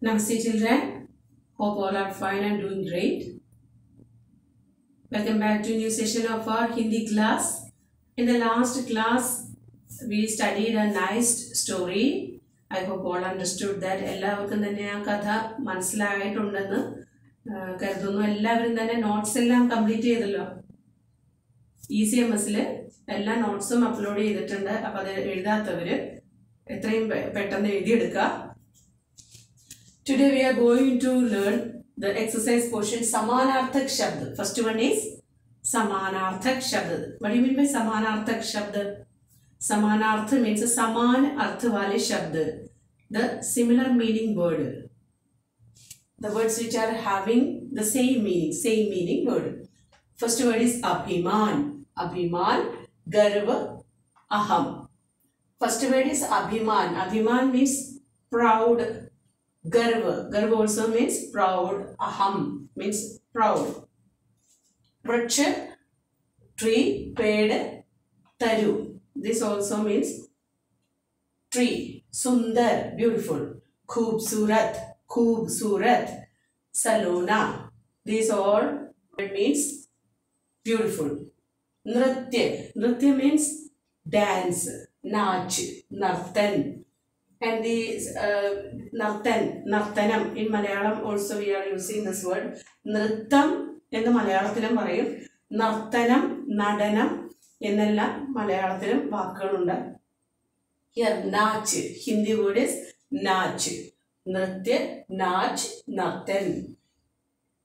Namaste children, hope all are fine and doing great. Welcome back to a new session of our Hindi class. In the last class, we studied a nice story. I hope all understood that. എല്ലാവർക്കും തന്നെ ആ കഥ മനസ്സിലായിട്ടുണ്ടെന്ന് കരുതുന്നു. എല്ലാവരും തന്നെ notes എല്ലാം complete ചെയ്തല്ലോ. ECMSൽ എല്ലാ നോട്ട്സും അപ്ലോഡ് ചെയ്തിട്ടുണ്ട്. അപ്പോൾ അത് എഴുതാത്തവർ എത്രയും പെട്ടെന്ന് എഴുതിയെടുക്കുക. Today we are going to learn the exercise portion Samanarthak Shabd. First one is Samanarthak Shabd. What do you mean by Samanarthak Shabd? Samanartha means a Saman Artha Wale Shabd. The similar meaning word. The words which are having the same meaning word. First word is Abhiman. Abhiman, Garva, Aham. First word is Abhiman. Abhiman means proud. Garva. Garva also means proud. Aham means proud. Vraksha, tree, ped, taru. This also means tree. Sundar, beautiful. Khoobsurat, khoobsurat. Salona. These all means beautiful. Nritya. Nritya means dance. Nach, nartan. And this nartanam in Malayalam also we are using this word. Nrittam in the Malayalam parayum. Nartanam, nadanam എന്നല്ല മലയാളത്തിലും വാക്കുകളുണ്ട്. Here nach, Hindi word is nach. Nritya, nach, nartan.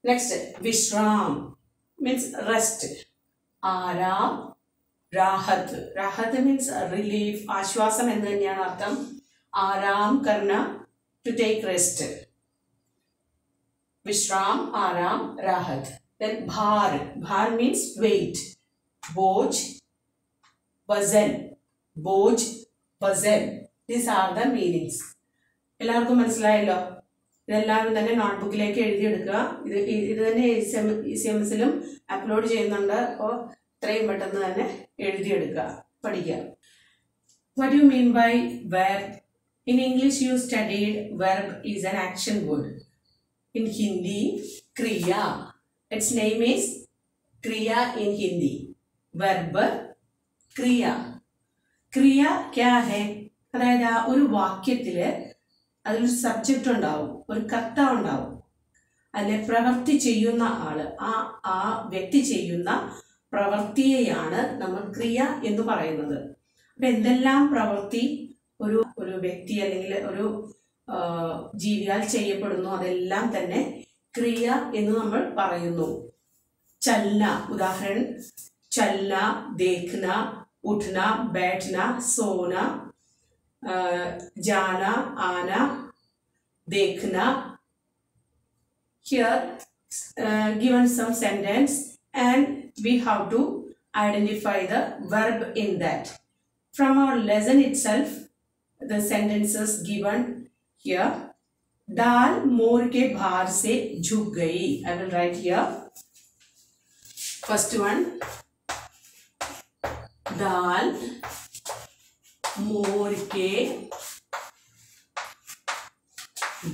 Next, Vishram means rest. Aram, rahat. Rahat means relief. Ashwasam ennu thaneyanu artham. Aram karna, to take rest. Vishram, Aram, Rahat. Then Bhar. Bhar means weight. Boj, Vazan. Boj, Vazan. These are the meanings. എല്ലാവർക്കും മനസ്സിലായല്ലോ. ഇതെല്ലാവരും തന്നെ നോട്ട്ബുക്കിലേക്ക് എഴുതിയെടുക്കുക. ഇത് തന്നെ ECMSലും upload ചെയ്യുന്നുണ്ട്. അപ്പോൾ ഇത്രയും പെട്ടെന്ന് തന്നെ എഴുതിയെടുക്കുക, പഠിക്കുക. What do you mean by verb? In English, you studied verb is an action word. In Hindi, Kriya. Its name is Kriya in Hindi. Verb, Kriya. Kriya kya hai? അതായത് ആ ഒരു വാക്യത്തിൽ അതിലൊരു സബ്ജക്റ്റ് ഉണ്ടാവും, ഒരു കർത്ത ഉണ്ടാവും. അതിനെ പ്രവൃത്തി ചെയ്യുന്ന ആള്, ആ വ്യക്തി ചെയ്യുന്ന പ്രവൃത്തിയെയാണ് നമ്മൾ ക്രിയ എന്ന് പറയുന്നത്. അപ്പം എന്തെല്ലാം പ്രവൃത്തി ഒരു വ്യക്തി അല്ലെങ്കിൽ ഒരു ജീവിയാൽ ചെയ്യപ്പെടുന്നു അതെല്ലാം തന്നെ ക്രിയ എന്ന് നമ്മൾ പറയുന്നു. ചലന, ഉദാഹരണം ചലന, ദേഖന, ഉഠന, बैठना, सोना, जाना, आना, देखना. Here given some sentence and we have to identify the verb in that. From our lesson itself, the sentences given here. दाल मोर के भार से झुक गई. I will write here. First one. दाल मोर के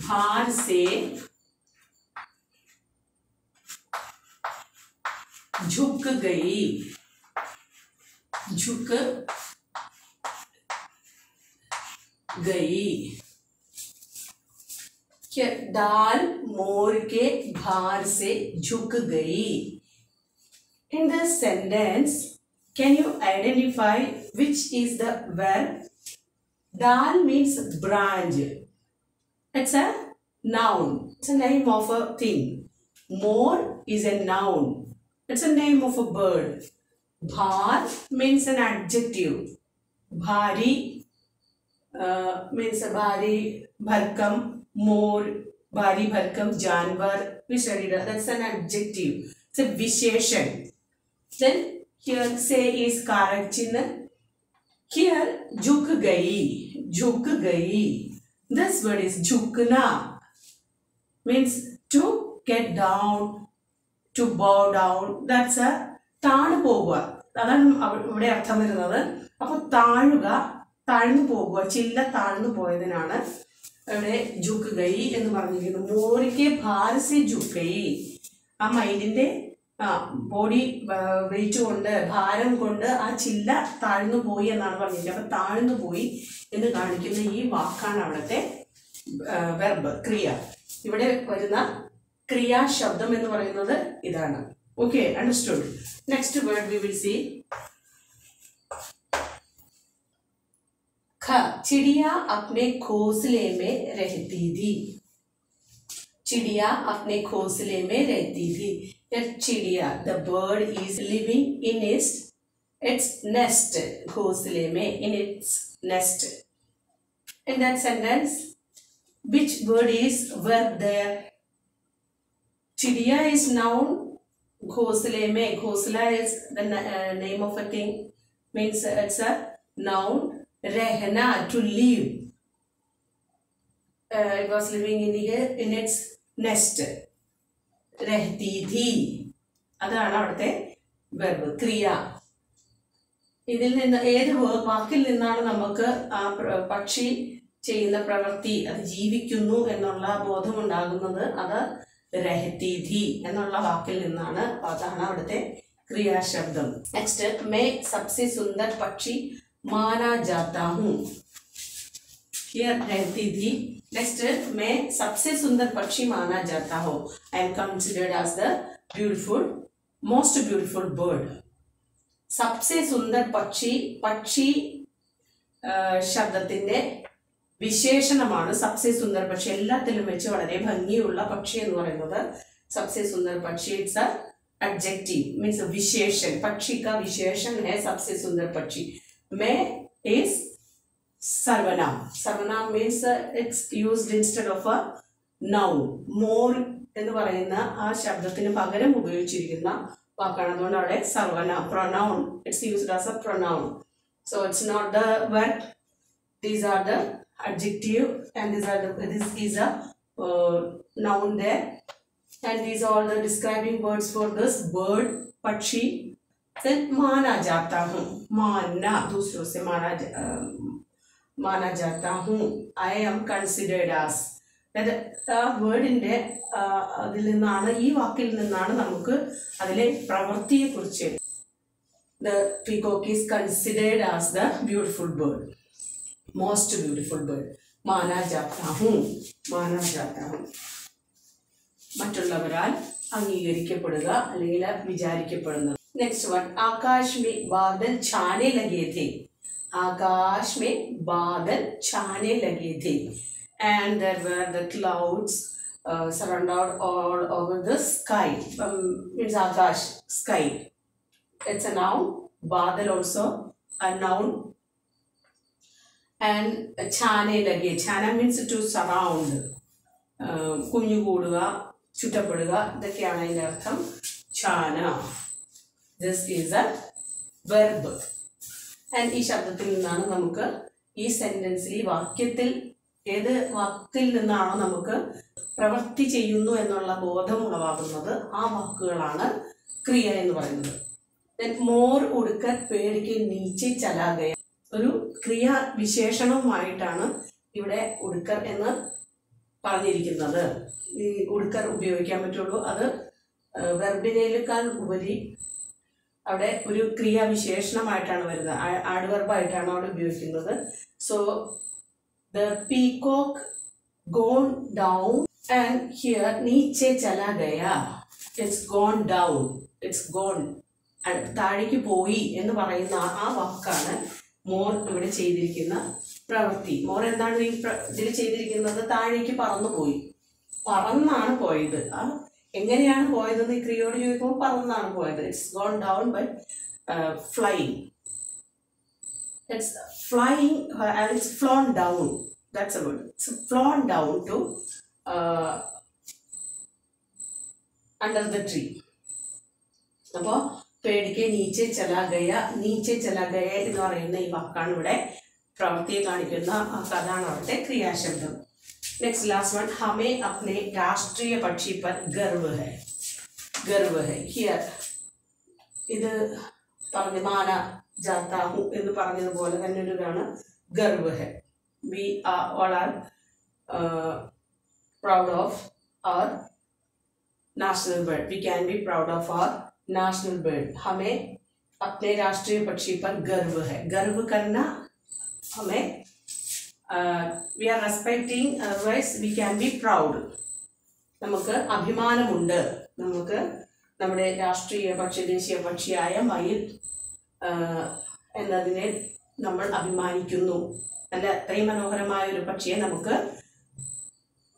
भार से झुक गई. झुक गई. दाल मोर के भार से झुक गई. In the sentence, can you identify which is the verb? Dal means branch. It's a noun. It's a name of a thing. More is a noun. It's a name of a bird. Bhar means an adjective. Bhari means a bhari, bharkam, more, bhari, bharkam, janvar. We studied that. That's an adjective. It's a visheshan. Then here say is karak chinna. Here jhuk gayi. Jhuk gayi. This word is jhukna. Means to get down, to bow down. That's a താണു പോകുക. അതാണ് ഇവിടെ അർത്ഥം വരുന്നത്. അപ്പോൾ താഴുക, താഴ്ന്നു പോകുക, ചില്ല താഴ്ന്നു പോയതിനാണ് അവിടെ ജുക്ക് ഗൈ എന്ന് പറഞ്ഞിരിക്കുന്നു. മോറിക്ക് ഭാർ സെ ജുക്ക് ഗൈ. ആ മയിലിന്റെ ബോഡി വെയിറ്റ് കൊണ്ട്, ഭാരം കൊണ്ട് ആ ചില്ല താഴ്ന്നു പോയി എന്നാണ് പറഞ്ഞിരിക്കുന്നത്. അപ്പൊ താഴ്ന്നു പോയി എന്ന് കാണിക്കുന്ന ഈ വാക്കാണ് അവിടുത്തെ വെർബ്, ക്രിയ. ഇവിടെ വരുന്ന ക്രിയാശബ്ദം എന്ന് പറയുന്നത് ഇതാണ്. Okay, understood. Next word we will see ख. चिड़िया अपने घोंसले में रहती थी. चिड़िया अपने घोंसले में रहती थी. चिड़िया, the bird is living in its nest. घोंसले में, in its nest. In that sentence, which word is verb there? चिड़िया is noun. घोंसले में, घोंसला is the name of a thing, means it's a noun. रहना, to live. It was living in its nest. रहती थी. അതാണ് അവിടുത്തെ verb, ക്രിയ. ഇതിൽ നിന്ന് ഏത് വാക്കിൽ നിന്നാണ് നമുക്ക് ആ പക്ഷി ചെയ്യുന്ന പ്രവൃത്തി അത് ജീവിക്കുന്നു എന്നുള്ള ബോധമുണ്ടാകുന്നത്? അത് രഹത്തി ഥി എന്നുള്ള വാക്കിൽ നിന്നാണ്. അതാണ് അവിടുത്തെ ക്രിയാശബ്ദം. നെക്സ്റ്റ്, മേ സബ്സെ സുന്ദർ പക്ഷി माना जाता हूँ. Here रहती थी. Next, मैं सबसे सुंदर पक्षी माना जाता हूँ. I am considered as the most beautiful bird. सबसे सुंदर പക്ഷി, പക്ഷി ശബ്ദത്തിന്റെ വിശേഷണമാണ് സബ്സെ സുന്ദർ പക്ഷി. എല്ലാത്തിലും വെച്ച് വളരെ ഭംഗിയുള്ള പക്ഷി എന്ന് പറയുന്നത് സബ്സെ സുന്ദർ പക്ഷി. ഇറ്റ്സ് എ adjective, means विशेषण. पक्षी का विशेषण है सबसे सुंदर पक्षी. May is sarvanam. Sarvanam means it's used instead of a noun. More എന്ന് പറയുന്ന ആ ശബ്ദത്തിന് പകരം ഉപയോഗിച്ചിരിക്കുന്ന വാക്കാണ്. അതുകൊണ്ട് അവിടെ സർവനാം, pronoun. It's used as a pronoun. So it's not the verb. These are the adjective and this is a noun there. And these are the describing words for this bird, pakshi. Then माना जाता हूँ. मानना, दूसरों से माना जाता हूँ. I am considered as. ആ വേർഡിന്റെ അതിൽ നിന്നാണ്, ഈ വാക്കിൽ നിന്നാണ് നമുക്ക് അതിലെ പ്രവൃത്തിയെ കുറിച്ച്. The peacock is considered as the beautiful bird, most beautiful bird. माना जाता हूँ, माना जाता हूँ. മറ്റുള്ളവരാൽ അംഗീകരിക്കപ്പെടുക അല്ലെങ്കിൽ വിചാരിക്കപ്പെടുന്നത്. नेक्स्ट वन, आकाश में बादल छाने लगे थे. आकाश में बादल छाने लगे थे. And there were the clouds surrounded all over the sky. It's Akash, sky. It's a noun. बादल also a noun. And छाने लगे. छाना means to surround. കുഞ്ഞുകൂടുക, ചുറ്റപ്പെടുക, ഇതൊക്കെയാണ് അതിൻ്റെ അർത്ഥം. ഛാന. This is a verb. And ഈ ശബ്ദത്തിൽ നിന്നാണ് നമുക്ക് ഈ സെന്റൻസിൽ, ഈ വാക്യത്തിൽ ഏത് വാക്കിൽ നിന്നാണോ നമുക്ക് പ്രവൃത്തി ചെയ്യുന്നു എന്നുള്ള ബോധം ഉളവാകുന്നത്, ആ വാക്കുകളാണ് ക്രിയ എന്ന് പറയുന്നത്. മോർ ഉടുക്കർ പേടിക്ക് നീച്ചെ ചലാ ഗയ. ഒരു ക്രിയാ വിശേഷണവുമായിട്ടാണ് ഇവിടെ ഉടുക്കർ എന്ന് പറഞ്ഞിരിക്കുന്നത്. ഈ ഉടുക്കർ ഉപയോഗിക്കാൻ പറ്റുള്ളൂ. അത് വെർബിനേക്കാൾ ഉപരി അവിടെ ഒരു ക്രിയാവിശേഷണമായിട്ടാണ് വരുന്നത്. ആഡ്വർബായിട്ടാണ് അവിടെ ഉപയോഗിക്കുന്നത്. So the peacock gone down and here നീച്ചെ ചലാ ഗയ. It's gone down, it's gone, താഴേക്ക് പോയി എന്ന് പറയുന്ന ആ വാക്കാണ് മോർ ഇവിടെ ചെയ്തിരിക്കുന്ന പ്രവൃത്തി. മോർ എന്താണ് ഇതിൽ ചെയ്തിരിക്കുന്നത്? താഴേക്ക് പറന്നു പോയി, പറന്നാണ് പോയത്. എങ്ങനെയാണ് പോയതെന്ന് ഈ ക്രിയയോട് ചോദിക്കുമ്പോൾ പറന്നാണ് പോയത്. It's gone down by flying. It's flying, it's flown down. That's a word. It's flown down to under the tree. അപ്പോൾ പേടിക്ക് നീച്ചെ ചലാ ഗയ, നീച്ചെ ചലാ ഗയ എന്ന് പറയുന്ന ഈ വാക്കാണ് ഇവിടെ പ്രവൃത്തിയെ കാണിക്കുന്ന. അതാണ് അവിടുത്തെ ക്രിയാശബ്ദം. नेक्स्ट लास्ट वन, हमें अपने राष्ट्रीय पक्षी पर गर्व है. गर्व है. हियर ഇത് പറഞ്ഞു മാന ജാത്താഹു എന്ന് പറഞ്ഞതുപോലെ തന്നെ ഒരു ഇതാണ് ഗർവ് ഹെ. We all are proud of our national bird. We can be proud of our national bird. हमें अपने राष्ट्रीय पक्षी पर गर्व है. गर्व करना हमें we are respecting, otherwise we can be proud. നമുക്ക് അഭിമാനമുണ്ട്. നമുക്ക് നമ്മുടെ രാഷ്ട്രീയ പക്ഷി ദേശീയ പക്ഷിയായ മയിൽ എന്നതിനെ നമ്മൾ അഭിമാനിക്കുന്നു. നല്ല അത്രയും മനോഹരമായ ഒരു പക്ഷിയെ നമുക്ക്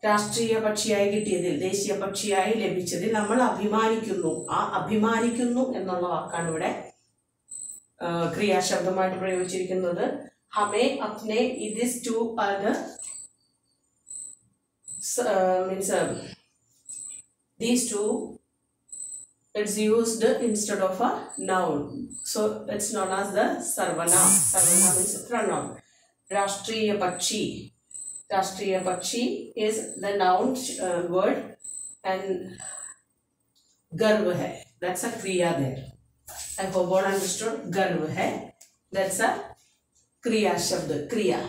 രാഷ്ട്രീയ പക്ഷിയായി കിട്ടിയതിൽ, ദേശീയ പക്ഷിയായി ലഭിച്ചതിൽ നമ്മൾ അഭിമാനിക്കുന്നു. ആ അഭിമാനിക്കുന്നു എന്നുള്ള വാക്കാണ് ഇവിടെ ക്രിയാശബ്ദമായിട്ട് പ്രയോഗിച്ചിരിക്കുന്നത്. ഹമേ അപ്നെ ദിസ് ടു other means these two, it's used instead of a noun, so it's known as the sarvanam. Sarvanam means pronoun. Rashtriya Pakshi is the noun word, and garv hai, that's a kriya there. I hope all understood. Garv hai, that's a kriya shabd, kriya.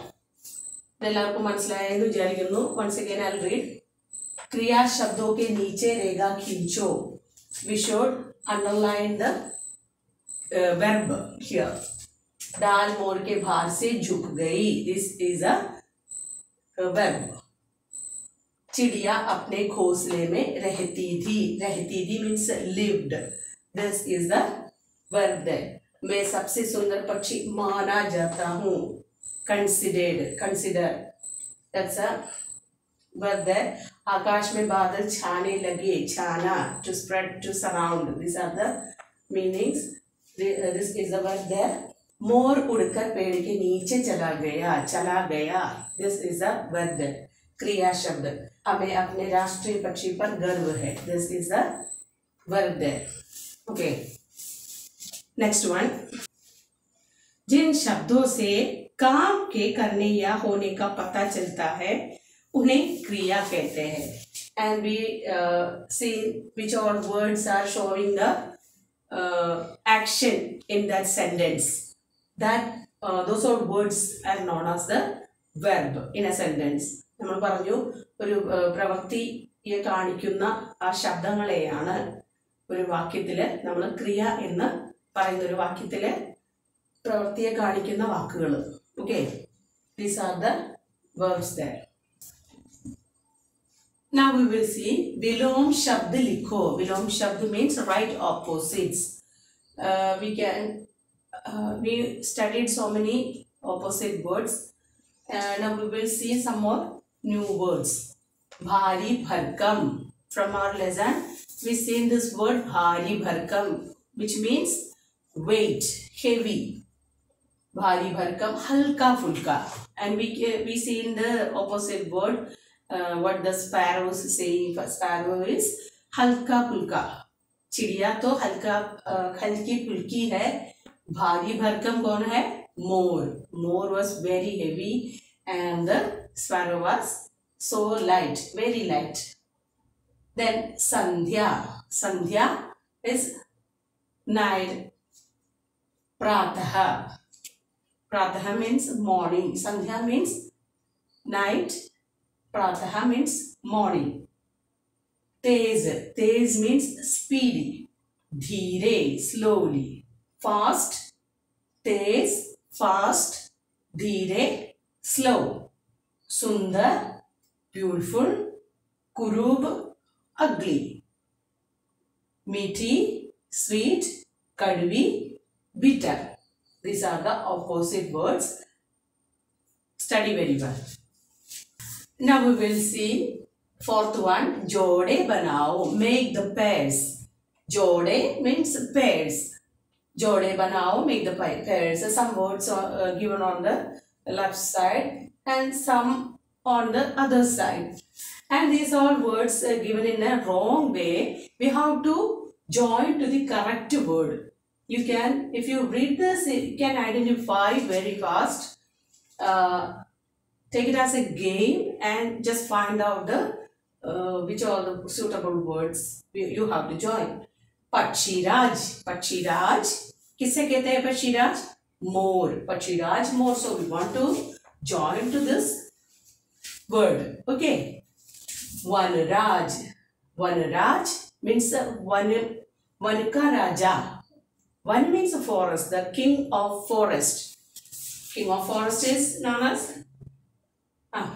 എല്ലാവർക്കും മനസ്സിലായെന്ന് വിചാരിക്കുന്നു. once again I'll read. क्रिया शब्दों के नीचे रेगा खींचो. We should underline the verb here. डाल मोर के भार से झुक गई. This is a verb. चिड़िया अपने घोंसले में रहती थी. रहती थी means lived. This is the verb there. मैं सबसे सुंदर पक्षी माना जाता हूँ. Consider. That's a verb there. आकाश में बादल छाने लगे. छाना, to spread, to surround. These are the meanings. This is the verb there. मोर उड़कर पेड़ के नीचे चला गया. This is the verb there. क्रिया शब्द. हमें अपने राष्ट्रीय पक्षी पर गर्व है. This is the verb there. Okay. Next one. जिन शब्दों से काम के करने या होने का पता चलता है उन्हें क्रिया कहते हैं. And we see which all words are showing the action in that sentence. That those all words are known as the verb in a sentence. നമ്മൾ പറഞ്ഞു ഒരു പ്രവൃത്തിയെ കാണിക്കുന്ന ആ ശബ്ദങ്ങളെയാണ് ഒരു വാക്യത്തില് നമ്മൾ ക്രിയ എന്ന് പറയുന്ന ഒരു വാക്യത്തില് പ്രവൃത്തിയെ കാണിക്കുന്ന വാക്കുകൾ. Okay, these are the verbs there. Now we will see vilom shabd likho. Vilom shabd means right opposites. We studied so many opposite words. Now we will see some more new words. Bhari bharkam. From our lesson we seen this word bhari bharkam, which means weight, heavy. Bhari bharkam, halka fulka. And we see in the opposite word what the sparrows say. Sparrow is halka pulka. चिड़िया तो हल्की फुल्की है. भारी भरकम कौन है? मोर. मोर was very heavy and the sparrow was so light, very light. Then sandhya. Sandhya is night. Pratah. Pratah means morning. Sandhya means night. Pratah means morning. Tez. Tez means speedy. Dheere, slowly. Fast. Tez, fast. Dheere, slow. Sundar, beautiful. Kurub, ugly. Meaty, sweet. Kadvi, bitter. These are the opposite words. Study very well. Now we will see fourth one. Jode banao. Make the pairs. Jode means pairs. Jode banao. Make the pairs. Some words are given on the left side and some on the other side. And these all words are given in a wrong way. We have to join to the correct word. You can, if you read this, you can identify very fast. Take it as a game and just find out the which are the suitable words you have to join. Pakshiraj. Pakshiraj. किससे कहते हैं Pakshiraj? More. Pakshiraj more. So we want to join to this word. Okay. Vanraj. Vanraj means Van ka Raja. Van means a forest, the king of forest. King of forest is known as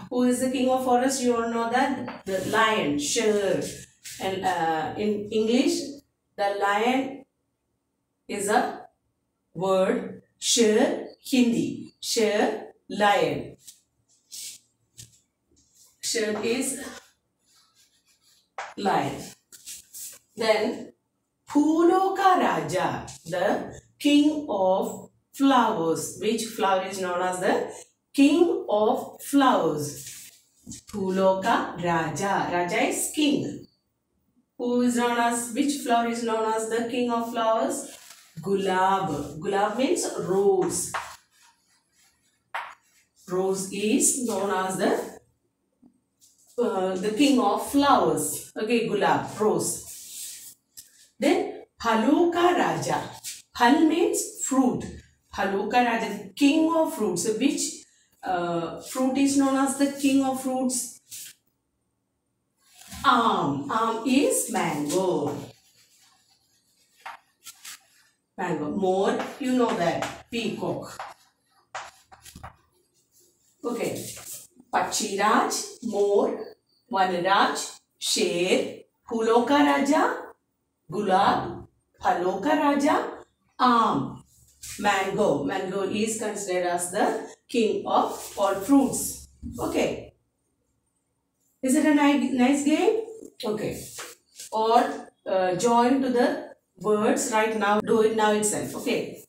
who is the king of forest? You all know that the lion, Sher. And in English, the lion is a word. Sher, Hindi. Sher, lion. Sher is lion. Then Phoolon ka Raja, the king of flowers. Which flower is known as the king of flowers? Phoolon ka Raja. Raja is king. Who is known as, which flower is known as the king of flowers? Gulab. Gulab means rose. Rose is known as the king of flowers. Okay, gulab, rose. Then Phalon ka Raja. Phal means fruit. Phalon ka Raja, the king of fruits. So which fruit is known as the king of fruits? Aam is mango. Mango. More, you know that. Peacock. Okay. Pachiraj, more. Vanraj, Sher. Phoolon ka Raja, Gulab. Phalon ka Raja, Aam. Mango. Mango is considered as the king of all fruits. Okay. Is it a nice game? Okay. Or join to the words right now. Do it now itself. Okay.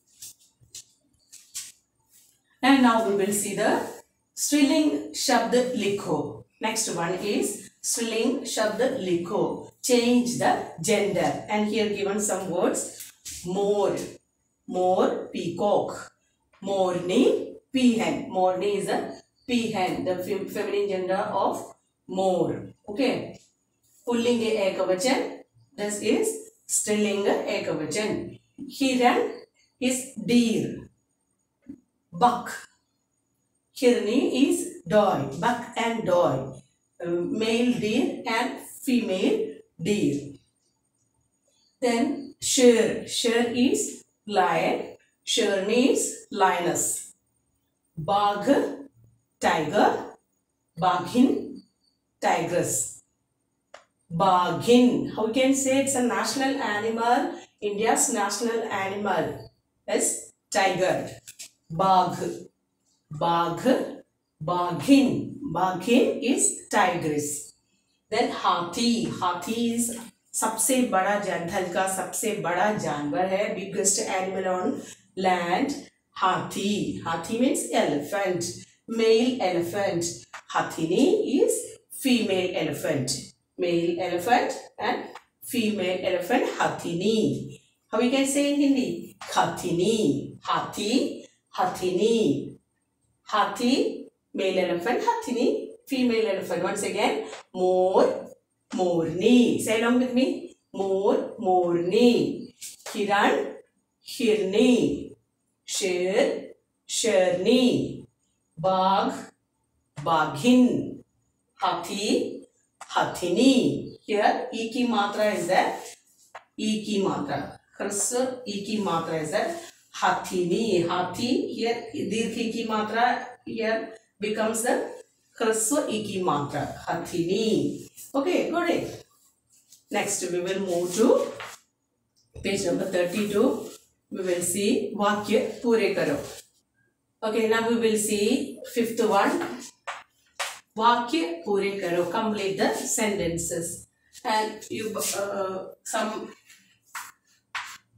And now we will see the Striling Shabd Likho. Next one is Striling Shabd Likho. Change the gender. And here given some words. More. More, peacock. Morni, peahen. Morni is a peahen, the feminine gender of more. Okay. Pullinga ekavachan. This is Strilinga ekavachan. Hiran is deer. Buck. Hirni is doy. Buck and doy. Male deer and female deer. Then Sher. Sher is lion. Sherni is lioness. Bagh, tiger. Baghin, tigress. Baghin. How we can say it's a national animal? India's national animal is tiger. Bagh. Bagh. Baghin. Baghin is tigress. Then hathi. Hathi is सबसे बड़ा जंगल का सबसे बड़ा जानवर है. Biggest animal on land. Hathi. Hathi means elephant. Male elephant. Hathini is female elephant. Male elephant and female elephant. Hathini. How we can say in Hindi? Hathini. Hathi. Hathini. Hathi. Male elephant. Hathini. Female elephant. Once again. More. Morni. Say along with me. More. Morni. Hiran. Hirni. Sher. Sherni. Bagh. Baghin. Hathi. Hathini. Here E ki matra is there. E ki matra. Hrsv E ki matra is there. Hathini. Hathi. Here Dirgh E ki matra here becomes the Hrsv E ki matra. Hathini. Okay, got it. Next we will move to page number 32. We will see Vakya Pure Karo. Okay, now we will see fifth one. Vakya Pure Karo. Complete the sentences. And you some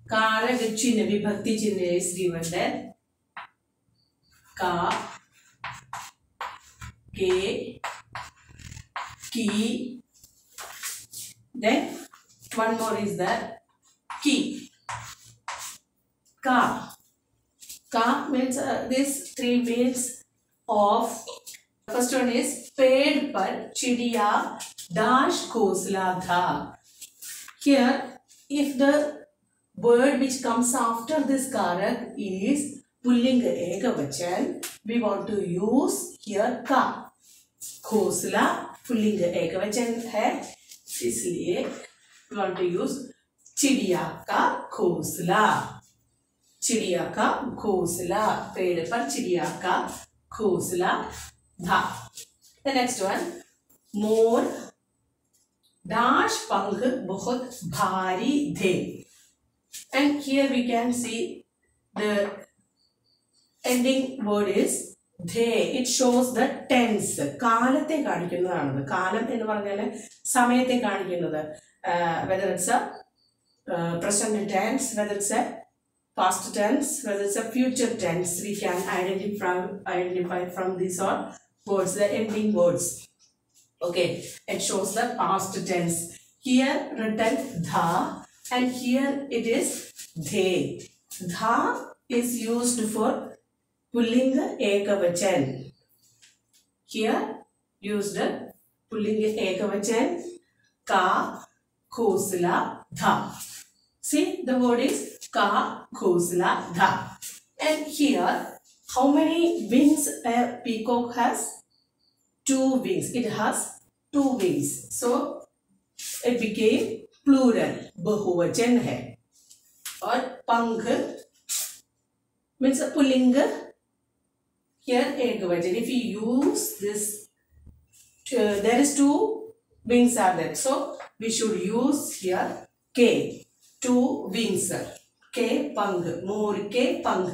Kara with Chinna, Vibhakti Chinna is given there. Ka, Ke, Ki. Then one more is there. Ki. Ka. Ka means these three means of. First one is पेड़ पर चिड़िया dash घोंसला था. Here, if the word which comes after this karak is pulling ekavachan, we want to use here ka. घोंसला pulling एकवचन है, इसलिए we want to use चिड़िया का घोंसला. चिड़िया का घोंसला, पेड़ पर चिड़िया का घोंसला था. The next one, मोर दाश पंख बहुत भारी थे. And here we can see the ending word is they. It shows the tense. കാലത്തെ കാണിക്കുന്നതാണ്. കാലം എന്ന് പറഞ്ഞാൽ സമയത്തെ കാണിക്കുന്നത്. Whether it's a present tense, whether it's a past tense, whether it's a future tense, we can identify from these all words, the ending words. Okay, it shows the past tense. Here written dha, and here it is they. Dha is used for pullinga ekavachan. Here used pullinga ekavachan ka घोंसला था. See, the word is का घोंसला था. And here, how many wings a peacock has? 2 wings. It has 2 wings. So it became plural. बहुवचन है. और पंख means a pulling. Here एकवचन. If you use this, there is 2 wings are there. So we should use here K. 2 wings. K पंख. मोर के पंख.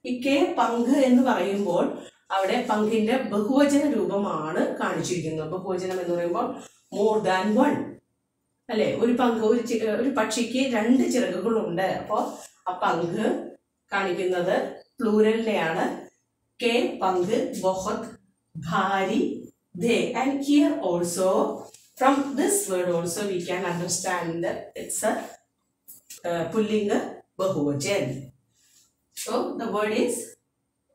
ഈ K പങ്ക് എന്ന് പറയുമ്പോൾ അവിടെ പങ്കിന്റെ ബഹുവചന രൂപമാണ് കാണിച്ചിരിക്കുന്നത്. ബഹുവചനം എന്ന് പറയുമ്പോൾ മോർ ദാൻ 1 അല്ലെ. ഒരു പങ്ക്, ഒരു പക്ഷിക്ക് 2 ചിറകുകളുണ്ട്. അപ്പോൾ ആ പങ്ക് കാണിക്കുന്നത് പ്ലൂരലിനെയാണ്. കെ പങ്ക് ബഹുത് ഭാരി ധേ. And here also from this word also we can understand that it's a pullinga bahuvachan. So the word is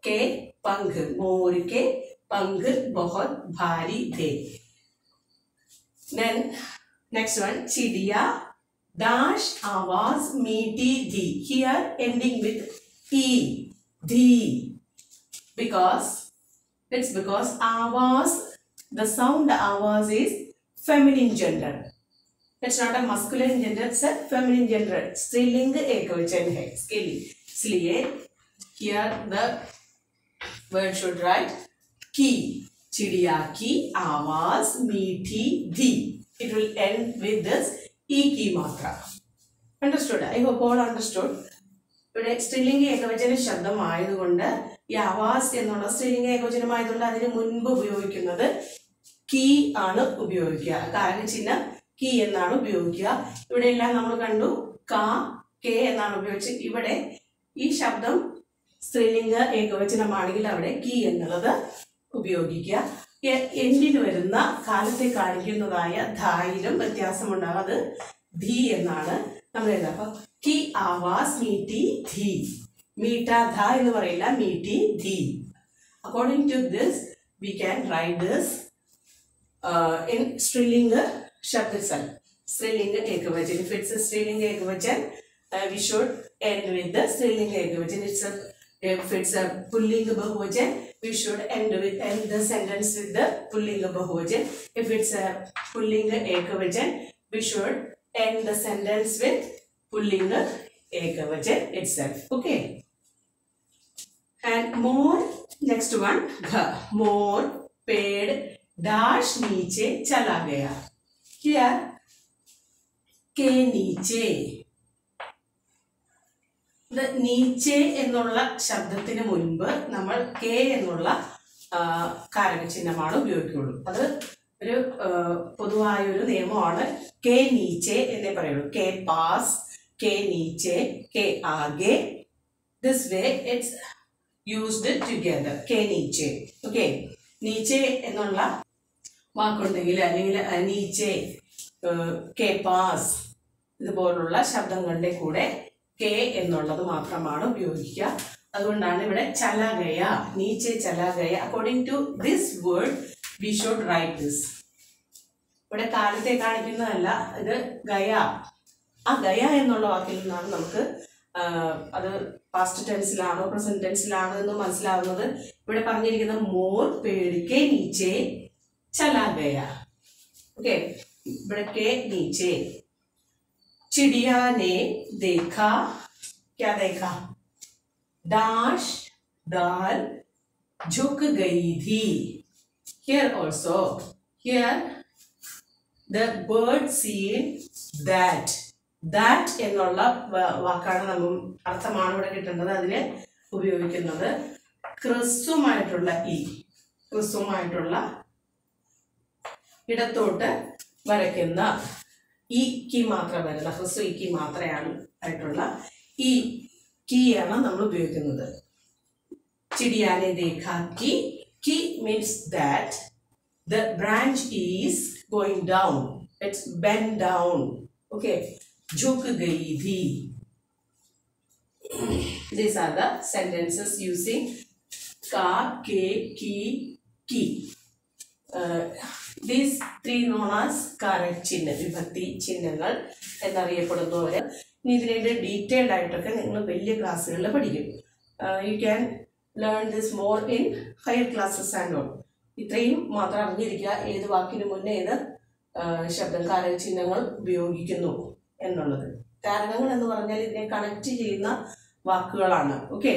ke pang. Mor ke pang bahut bhari the. Then next one, chidiya dash awaz meeti thi. Here ending with e, thi, because it's because awaz, the sound awaz is feminine gender. It's not a masculine gender, it's a feminine gender. स्त्रीलिंग एकवचन है इसके लिए. इसलिए here the word should write की. चिड़िया की आवाज मीठी थी. It will end with this e की मात्रा. Understood? I hope all understood. ഇവിടെ സ്ത്രീലിംഗ ഏകവചന ശബ്ദമായതുകൊണ്ട് ഈ ആവാസ് എന്നുള്ള സ്ത്രീലിംഗ ഏകവചനമായതുകൊണ്ട് അതിന് മുൻപ് ഉപയോഗിക്കുന്നത് കീ ആണ് ഉപയോഗിക്കുക. കാരണചിഹ്നം കീ എന്നാണ് ഉപയോഗിക്കുക. ഇവിടെ എല്ലാം നമ്മൾ കണ്ടു കാ കെ എന്നാണ് ഉപയോഗിച്ച്. ഇവിടെ ഈ ശബ്ദം സ്ത്രീലിംഗ ഏകവചനമാണെങ്കിൽ അവിടെ കീ എന്നുള്ളത് ഉപയോഗിക്കുക. എൻഡിന് വരുന്ന കാലത്തെ കാണിക്കുന്നതായ ധായിലും വ്യത്യാസമുണ്ടാകും. അത് ധീ എന്നാണ് നമ്മൾ എഴുതുക. അപ്പൊ കി ആവാസ് മീട്ടി ധീ. മീട്ട ധ എന്ന് പറയില്ല, മീട്ടി ധീ. According to this we can write this in strilinga shabd itself. Strilinga ekavachan. If it's a strilinga ekavachan, we should end with the strilinga ekavachan. If it's a pullinga bahuvachan, we should end the sentence with the pullinga bahuvachan. If it's a pullinga ekavachan, we should end the sentence with pullinga ekavachan itself. Okay. And more, next one, gha. More पेड़ dash नीचे चला गया. Here के नीचे. നീച്ചെ എന്നുള്ള ശബ്ദത്തിന് മുൻപ് നമ്മൾ കെ എന്നുള്ള കാരകചിഹ്നമാണ് ഉപയോഗിക്കുള്ളൂ. അത് ഒരു പൊതുവായ ഒരു നിയമമാണ്. കെ നീച്ചെ എന്നേ പറയുള്ളൂ. കെ പാസ്, കെ നീച്ചെ, കെ ആകെ. This way it's used together. കെ നീച്ചെ. ഓക്കെ. നീച്ചെ എന്നുള്ള വാക്കുണ്ടെങ്കിൽ അല്ലെങ്കിൽ നീച്ചെ, കെ പാസ് ഇതുപോലുള്ള ശബ്ദങ്ങളുടെ കൂടെ കെ എന്നുള്ളത് മാത്രമാണ് ഉപയോഗിക്കുക. അതുകൊണ്ടാണ് ഇവിടെ ചലഗയ, നീച്ചെ ചലഗയ. According to this word we should write this. ഇവിടെ കാലത്തെ കാണിക്കുന്നതല്ല, ഇത് ഗയ. ആ ഗയ എന്നുള്ള വാക്കിൽ നിന്നാണ് നമുക്ക് അത് പാസ്റ്റ് ടെൻസിലാണോ പ്രസന്റ് ടെൻസിലാണോ എന്ന് മനസ്സിലാവുന്നത്. ഇവിടെ പറഞ്ഞിരിക്കുന്ന മോർ പേड़ के नीचे चला गया. Okay, ब्रैकेट के नीचे. चिड़िया ने देखा. क्या देखा? दाश दाल झुक गई थी. Here also, here the bird seen that. That എന്നുള്ള വാക്കാണ് നമ്മൾ അർത്ഥമാണ് ഇവിടെ കിട്ടേണ്ടത്. അതിനെ ഉപയോഗിക്കുന്നത് ക്രിസ്തുമായിട്ടുള്ള ക്രിസ്തുമായിട്ടുള്ള ഇടത്തോട്ട് വരയ്ക്കുന്ന ഈ കീ മാത്രം വരുന്ന ക്രിസ്തു ഈ കീ മാത്രമാണ് ആയിട്ടുള്ള ഈ കീ ആണ് നമ്മൾ ഉപയോഗിക്കുന്നത്. ചിടിയാനെ ദേഖാ കീ. Key means that the branch is going down. It's bent down. Okay. Jhuk gayi thi. These are the sentences using ka, ke, ki. These three known as correct ചിഹ്നം, വിഭക്തി ചിഹ്നങ്ങൾ എന്നറിയപ്പെടുന്നവര്. ഇനി ഇതിന്റെ ഡീറ്റെയിൽഡ് ആയിട്ടൊക്കെ നിങ്ങൾ വലിയ ക്ലാസ്സുകളിൽ പഠിക്കും. You can learn this more in higher classes and all. ഇത്രയും മാത്രം അറിഞ്ഞിരിക്കുക ഏത് വാക്കിന് മുന്നേ ഏത് ശബ്ദം കാരകചിഹ്നങ്ങൾ ഉപയോഗിക്കുന്നു എന്നുള്ളത്. കാരണങ്ങൾ എന്ന് പറഞ്ഞാൽ ഇതിനെ കണക്ട് ചെയ്യുന്ന വാക്കുകളാണ്. ഓക്കെ,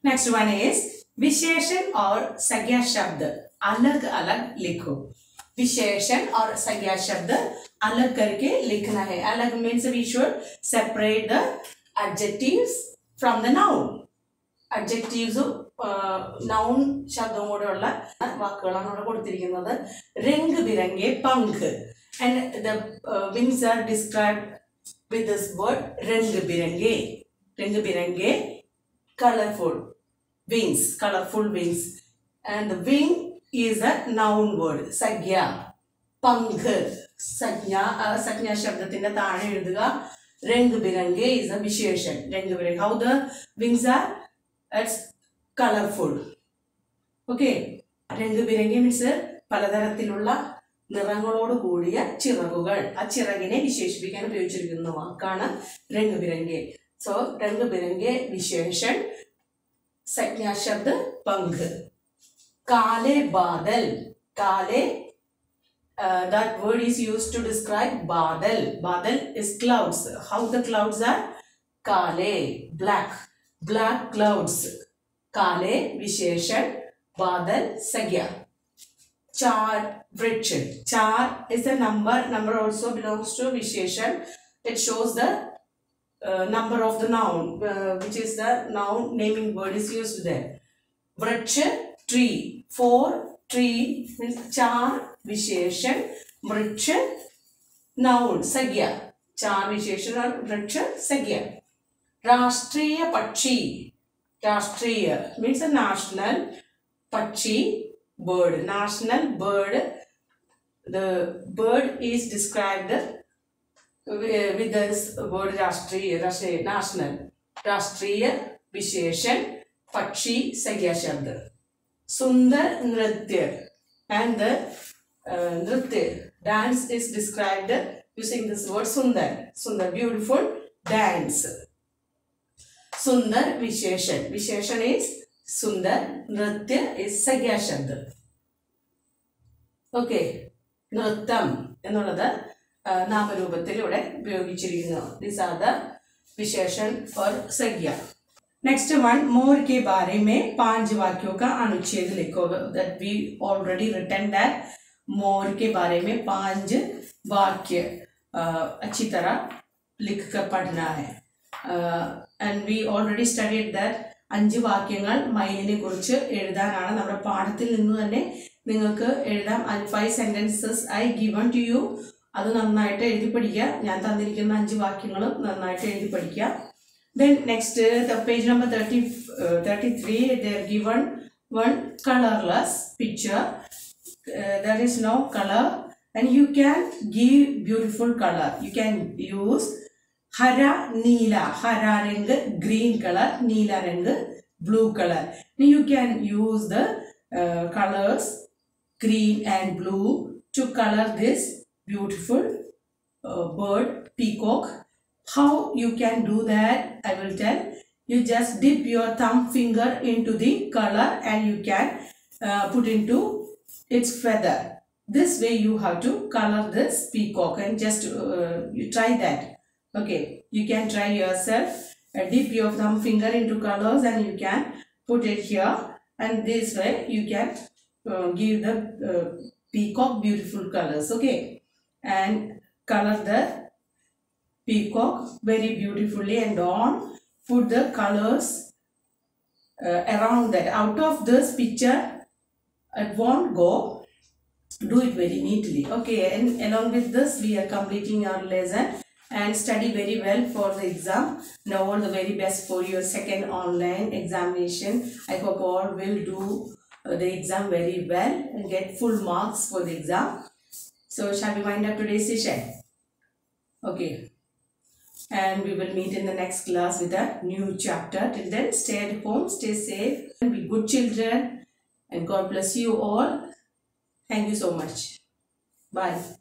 നെക്സ്റ്റ് വൺ ഈസ് विशेषण और संज्ञा शब्द अलग अलग लिखो. विशेषण और संज्ञा शब्द अलग करके लिखना है. अलग means we should separate the adjectives from the noun. Adjectives noun ശബ്ദം കൂടെയുള്ള വാക്കുകളാണ് ഇവിടെ കൊടുത്തിരിക്കുന്നത്. രംഗ് ബിരംഗെ പങ്ക്. And the wings are described with this word Rang ബിരംഗെ. Rang ബിരംഗെ colorful wings, colorful wings. And the wing is a noun word. സംജ്ഞ പങ്ക്. സംജ്ഞ ശബ്ദത്തിന്റെ താഴെ എഴുതുക രംഗ് ബിരംഗെ is a വിശേഷൻ. രംഗ് ബിരംഗെ. How the wings are? It's colorful. Okay. രംഗ് ബിരംഗെ മീൻസ് പലതരത്തിലുള്ള നിറങ്ങളോട് കൂടിയ ചിറകുകൾ. ആ ചിറകിനെ വിശേഷിപ്പിക്കാൻ ഉപയോഗിച്ചിരിക്കുന്ന വാക്കാണ് രംഗ് ബിരംഗെ. സോ രംഗ് ബിരംഗെ വിശേഷൻ. संज्ञा शब्द पंख. काले बादल. काले that word is used to describe बादल. बादल is clouds. How the clouds are? काले black. Black clouds. काले विशेषण. बादल संज्ञा. चार वृक्ष. चार is a number. Number also belongs to विशेषण. It shows the number of the noun, which is the noun naming word is used there. Vriksha, tree. 4 tree means char visheshan. Vriksha noun sagya. Char visheshan or vriksha sagya. Rashtriya pakshi. Rashtriya means a national. Pakshi bird. National bird. The bird is described with this word राष्ट्रीय. national. राष्ट्रीय विशेषण पक्षी संज्ञा शब्द. सुंदर नृत्य. And the nritya dance is described using this word sundar. Sundar beautiful dance. Sundar विशेषण. विशेषण is sundar. नृत्य is संज्ञा शब्द. Okay. नृत्यम എന്നുള്ളത് നാമരൂപത്തിലൂടെ ഉപയോഗിച്ചിരിക്കുന്നു. These are the विशेषण और संज्ञा. Next one, मोर के बारे में 5 वाक्यों का अनुच्छेद लिखो. That we already written that मोर के बारे में 5 वाक्य अच्छी तरह लिख कर पढ़ना है. And we already studied that 5 വാക്യങ്ങൾ മയിലിനെ കുറിച്ച് എഴുതാനാണ് നമ്മുടെ പാഠത്തിൽ നിന്ന് തന്നെ നിങ്ങൾക്ക് എഴുതാം. 5 sentences I given to you. അത് നന്നായിട്ട് എഴുതി പഠിക്കുക. ഞാൻ തന്നിരിക്കുന്ന 5 വാക്യങ്ങളും നന്നായിട്ട് എഴുതി പഠിക്കുക. Then next, the page number 33, they are given one colorless picture. There is no color, and you can give beautiful color. You can use hara, neela. Hara rang green color, neela rang blue color. Now you can use the colors green and blue to color this beautiful bird, peacock. How you can do that, I will tell. You just dip your thumb finger into the color and you can put into its feather. This way you have to color this peacock, and just you try that. Okay, you can try yourself. Dip your thumb finger into colors and you can put it here, and this way you can give the peacock beautiful colors. Okay, and color the peacock very beautifully, and on put the colors around that. Out of this picture it won't go. Do it very neatly. Okay, and along with this we are completing our lesson, and study very well for the exam. Now all the very best for your second online examination. I hope all will do the exam very well and get full marks for the exam. So shall we wind up today's session? Okay, and we will meet in the next class with a new chapter. Till then, stay at home, stay safe, and be good children, and God bless you all. Thank you so much. Bye.